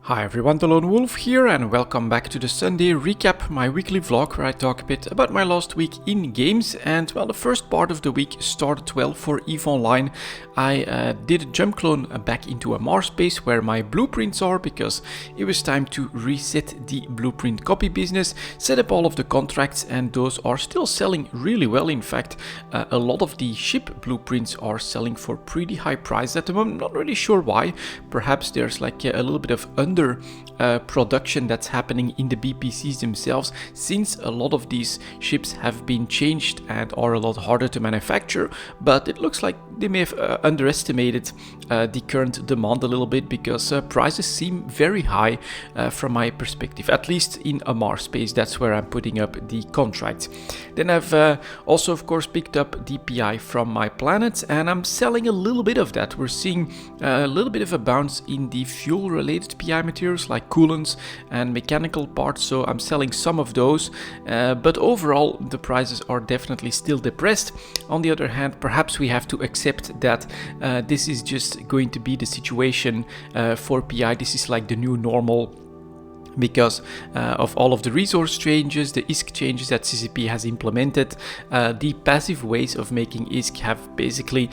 Hi everyone, delonewolf here and welcome back to the Sunday recap, my weekly vlog where I talk a bit about my last week in games. And well, the first part of the week started well for EVE Online. I did a jump clone back into a Mars base where my blueprints are, because it was time to reset the blueprint copy business, set up all of the contracts, and those are still selling really well. In fact, a lot of the ship blueprints are selling for pretty high price at the moment. Not really sure why. Perhaps there's like a little bit of under production that's happening in the BPCs themselves, since a lot of these ships have been changed and are a lot harder to manufacture. But it looks like they may have underestimated the current demand a little bit, because prices seem very high from my perspective, at least in a Mars space. That's where I'm putting up the contracts. Then I've also of course picked up the PI from my planet, and I'm selling a little bit of that. We're seeing a little bit of a bounce in the fuel related PI materials like coolants and mechanical parts, so I'm selling some of those, but overall the prices are definitely still depressed. On the other hand, perhaps we have to accept that this is just going to be the situation for PI. This is like the new normal, because of all of the resource changes, the ISK changes that CCP has implemented. The passive ways of making ISK have basically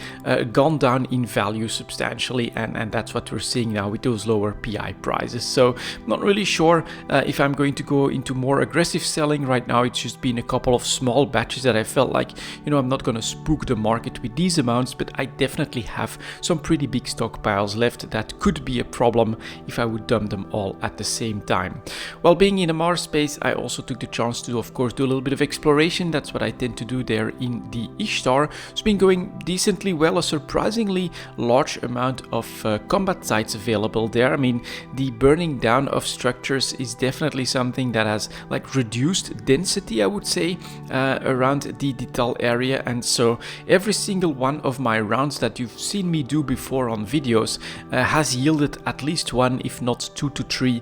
gone down in value substantially, and that's what we're seeing now with those lower PI prices. So I'm not really sure if I'm going to go into more aggressive selling. Right now it's just been a couple of small batches that I felt like, you know, I'm not going to spook the market with these amounts, but I definitely have some pretty big stockpiles left that could be a problem if I would dump them all at the same time. While being in a Mars space, I also took the chance to, of course, do a little bit of exploration. That's what I tend to do there in the Ishtar. It's been going decently well, a surprisingly large amount of combat sites available there. I mean, the burning down of structures is definitely something that has like reduced density, I would say, around the Dital area. And so every single one of my rounds that you've seen me do before on videos has yielded at least one, if not 2 to 3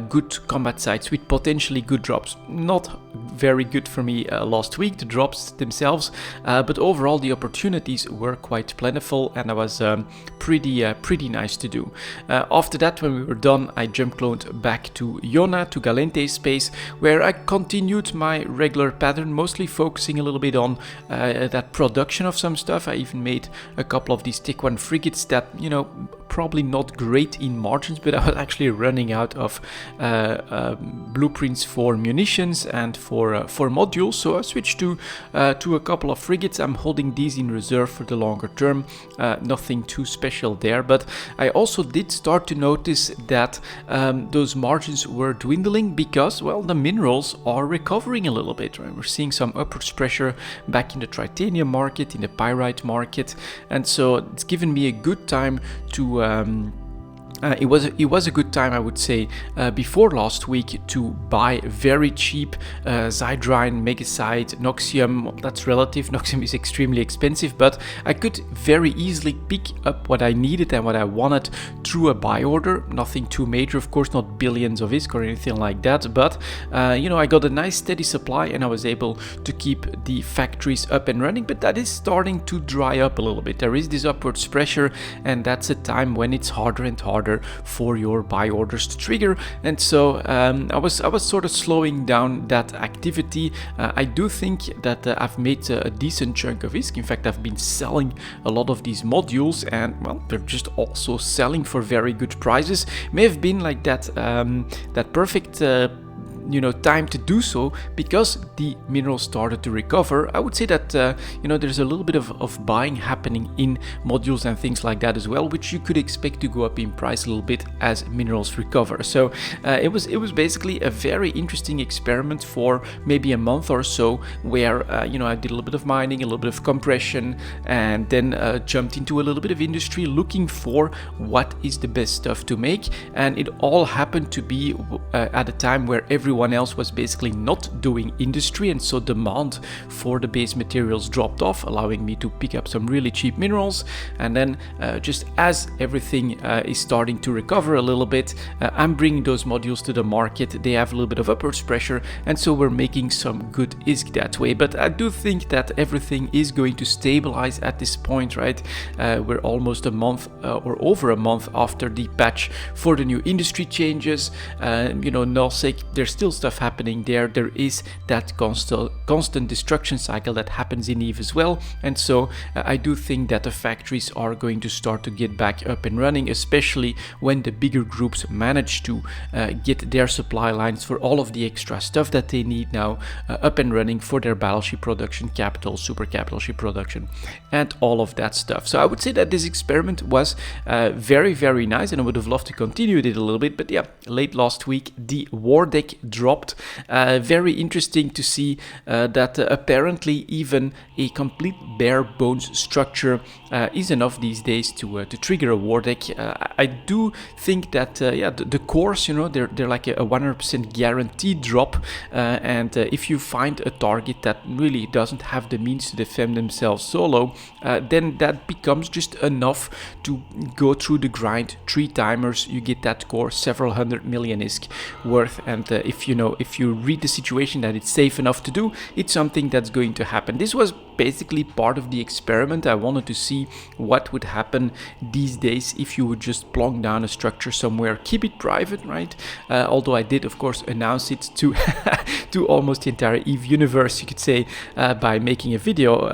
good combat sites with potentially good drops. Not very good for me last week, the drops themselves, but overall the opportunities were quite plentiful, and that was pretty nice to do. After that, when we were done, I jump cloned back to Iona, to Galente's space, where I continued my regular pattern, mostly focusing a little bit on that production of some stuff. I even made a couple of these Tick 1 frigates that, you know, probably not great in margins, but I was actually running out of blueprints for munitions and for modules, so I switched to a couple of frigates. I'm holding these in reserve for the longer term, nothing too special there. But I also did start to notice that those margins were dwindling, because, well, the minerals are recovering a little bit, right? We're seeing some upwards pressure back in the titanium market, in the pyrite market, and so it's given me a good time to it was a good time, I would say, before last week, to buy very cheap Zydrine, Megasite, Noxium. Well, that's relative. Noxium is extremely expensive, but I could very easily pick up what I needed and what I wanted through a buy order. Nothing too major, of course, not billions of ISK or anything like that, but you know, I got a nice steady supply and I was able to keep the factories up and running. But that is starting to dry up a little bit. There is this upwards pressure, and that's a time when it's harder and harder for your buy orders to trigger. And so I was sort of slowing down that activity. I do think that I've made a decent chunk of ISK. In fact, I've been selling a lot of these modules, and well, they're just also selling for very good prices. May have been like that that perfect you know, time to do so, because the minerals started to recover. I would say that you know, there's a little bit of buying happening in modules and things like that as well, which you could expect to go up in price a little bit as minerals recover. So it was basically a very interesting experiment for maybe a month or so, where you know, I did a little bit of mining, a little bit of compression, and then jumped into a little bit of industry, looking for what is the best stuff to make. And it all happened to be at a time where everyone everyone else was basically not doing industry, and so demand for the base materials dropped off, allowing me to pick up some really cheap minerals. And then just as everything is starting to recover a little bit, I'm bringing those modules to the market. They have a little bit of upwards pressure, and so we're making some good ISK that way. But I do think that everything is going to stabilize at this point, right? We're almost a month or over a month after the patch for the new industry changes. You know, nullsec, there's still stuff happening there. There is that constant destruction cycle that happens in EVE as well, and so I do think that the factories are going to start to get back up and running, especially when the bigger groups manage to get their supply lines for all of the extra stuff that they need now up and running for their battleship production, capital, super capital ship production, and all of that stuff. So I would say that this experiment was very, very nice, and I would have loved to continue it a little bit. But yeah, late last week the war deck dropped. Very interesting to see that apparently even a complete bare bones structure is enough these days to trigger a war deck. I do think that yeah, the cores, you know, they're like a 100% guaranteed drop, and if you find a target that really doesn't have the means to defend themselves solo, then that becomes just enough to go through the grind. 3 timers, you get that core, several hundred million ISK worth, and if you read the situation that it's safe enough to do, it's something that's going to happen. This was basically part of the experiment. I wanted to see what would happen these days if you would just plonk down a structure somewhere, keep it private, right? Although I did of course announce it to to almost the entire EVE universe, you could say, by making a video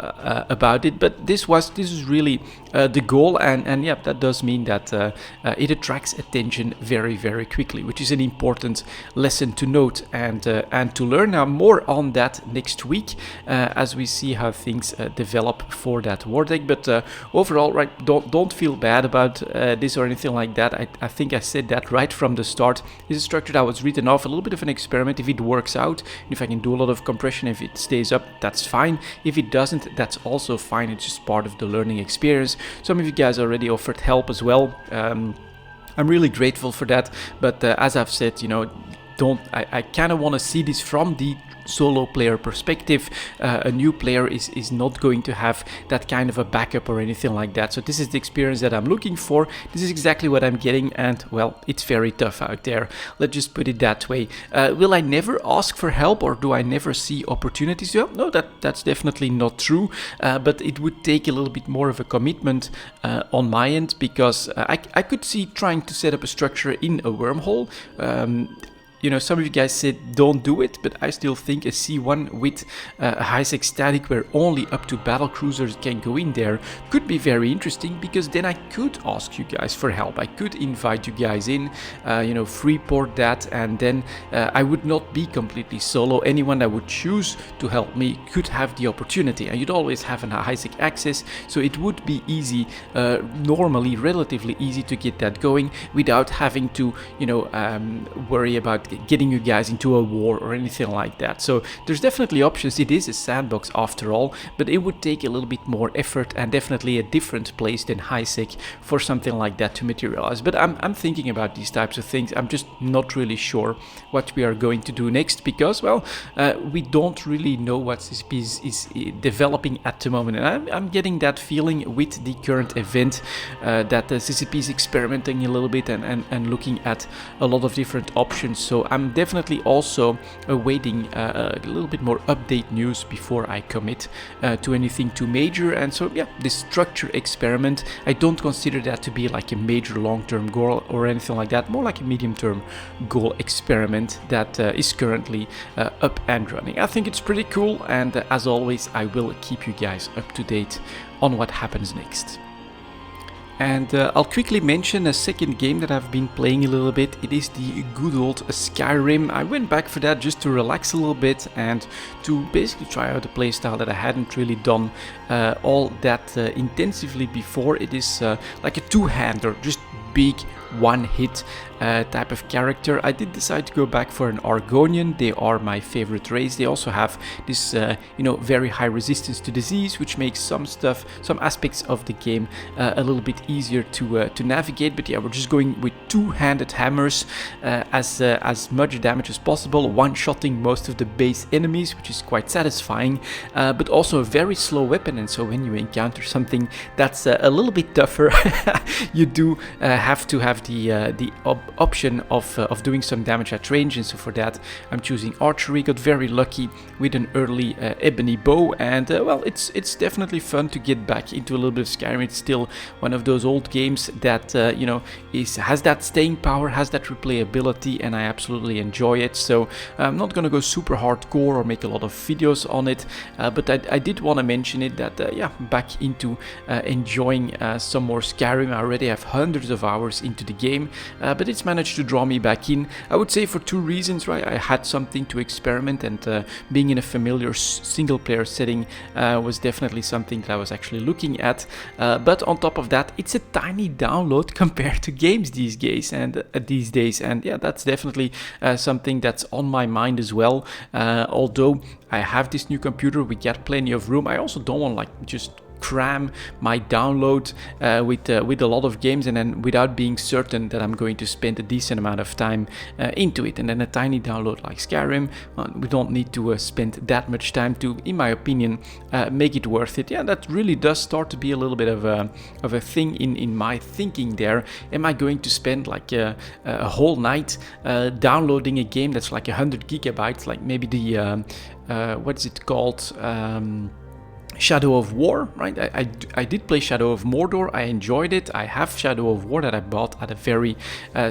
about it. But this is really the goal, and yeah, that does mean that it attracts attention very, very quickly, which is an important lesson to note and to learn. Now more on that next week as we see how things develop for that war deck. But overall, right, don't feel bad about this or anything like that. I think I said that right from the start. This is a structure that was written off, a little bit of an experiment. If it works out, if I can do a lot of compression, if it stays up, that's fine. If it doesn't, that's also fine. It's just part of the learning experience. Some of you guys already offered help as well. I'm really grateful for that, but as I've said, you know, I kind of want to see this from the solo player perspective. A new player is not going to have that kind of a backup or anything like that. So this is the experience that I'm looking for. This is exactly what I'm getting, and well, it's very tough out there. Let's just put it that way. Will I never ask for help, or do I never see opportunities? Well, no, that's definitely not true, but it would take a little bit more of a commitment on my end, because I could see trying to set up a structure in a wormhole. You know, some of you guys said don't do it, but I still think a C1 with a high-sec static where only up to battle cruisers can go in there could be very interesting, because then I could ask you guys for help. I could invite you guys in, you know, freeport that, and then I would not be completely solo. Anyone that would choose to help me could have the opportunity, and you'd always have a high-sec access, so it would be easy, normally relatively easy to get that going without having to, you know, worry about getting you guys into a war or anything like that. So there's definitely options. It is a sandbox after all, but it would take a little bit more effort and definitely a different place than HiSec for something like that to materialize. But I'm thinking about these types of things. I'm just not really sure what we are going to do next, because, well, we don't really know what CCP is developing at the moment, and I'm getting that feeling with the current event that the CCP is experimenting a little bit and looking at a lot of different options. So I'm definitely also awaiting a little bit more update news before I commit to anything too major. And so yeah, this structure experiment, I don't consider that to be like a major long-term goal or anything like that, more like a medium-term goal experiment that is currently up and running. I think it's pretty cool, and as always, I will keep you guys up to date on what happens next. And I'll quickly mention a second game that I've been playing a little bit. It is the good old Skyrim. I went back for that just to relax a little bit and to basically try out a playstyle that I hadn't really done all that intensively before. It is like a two-hander, just big, one-hit type of character. I did decide to go back for an Argonian. They are my favorite race. They also have this, you know, very high resistance to disease, which makes some aspects of the game a little bit easier to navigate. But yeah, we're just going with two-handed hammers, as much damage as possible, one-shotting most of the base enemies, which is quite satisfying, but also a very slow weapon. And so when you encounter something that's a little bit tougher, you do have to have the option of doing some damage at range. And so for that, I'm choosing archery. Got very lucky with an early ebony bow, and well, it's definitely fun to get back into a little bit of Skyrim. It's still one of those old games that you know, has that staying power, has that replayability, and I absolutely enjoy it. So I'm not gonna go super hardcore or make a lot of videos on it, but I did want to mention it that yeah, back into enjoying some more Skyrim. I already have hundreds of hours into the game, but it's managed to draw me back in. I would say for two reasons, right? I had something to experiment, and being in a familiar single player setting was definitely something that I was actually looking at. But on top of that, it's a tiny download compared to games these days, and yeah, that's definitely something that's on my mind as well. Although I have this new computer, we get plenty of room. I also don't want like just cram my download with a lot of games, and then without being certain that I'm going to spend a decent amount of time into it. And then a tiny download like Skyrim, we don't need to spend that much time to, in my opinion, make it worth it. Yeah, that really does start to be a little bit of a thing in my thinking there. Am I going to spend like a whole night downloading a game that's like 100 gigabytes, like maybe the what is it called? Shadow of War, right? I did play Shadow of Mordor. I enjoyed it. I have Shadow of War that I bought at a very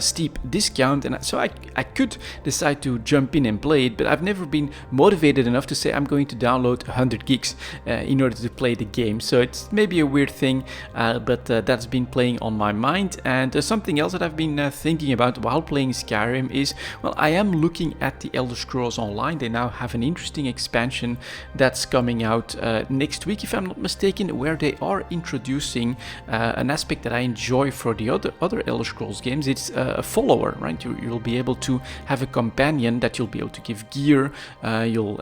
steep discount, and so I could decide to jump in and play it, but I've never been motivated enough to say I'm going to download 100 gigs in order to play the game. So it's maybe a weird thing, but that's been playing on my mind. And something else that I've been thinking about while playing Skyrim is, well, I am looking at the Elder Scrolls Online. They now have an interesting expansion that's coming out next week, if I'm not mistaken, where they are introducing an aspect that I enjoy for the other Elder Scrolls games. It's a follower, right? You'll be able to have a companion that you'll be able to give gear, you'll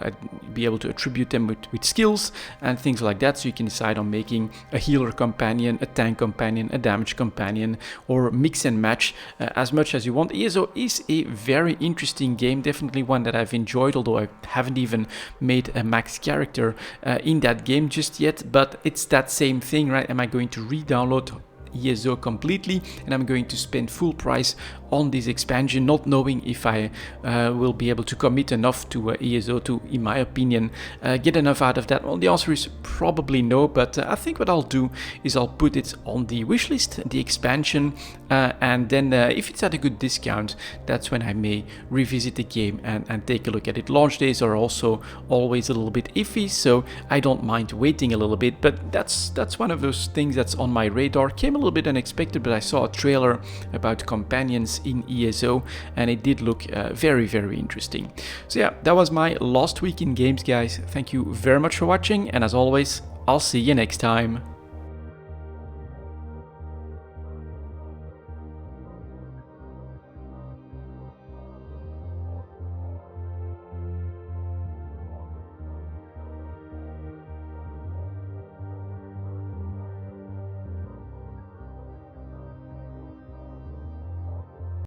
be able to attribute them with skills and things like that, so you can decide on making a healer companion, a tank companion, a damage companion, or mix and match as much as you want. ESO is a very interesting game, definitely one that I've enjoyed, although I haven't even made a max character in that game just yet. But it's that same thing, right? Am I going to re-download ESO completely, and I'm going to spend full price on this expansion, not knowing if I will be able to commit enough to ESO to, in my opinion, get enough out of that? Well, the answer is probably no, but I think what I'll do is I'll put it on the wish list, the expansion, and then if it's at a good discount, that's when I may revisit the game and take a look at it. Launch days are also always a little bit iffy, so I don't mind waiting a little bit, but that's one of those things that's on my radar. Came a little bit unexpected, but I saw a trailer about companions in ESO, and it did look very, very interesting. So yeah, that was my last week in games, guys. Thank you very much for watching, and as always, I'll see you next time.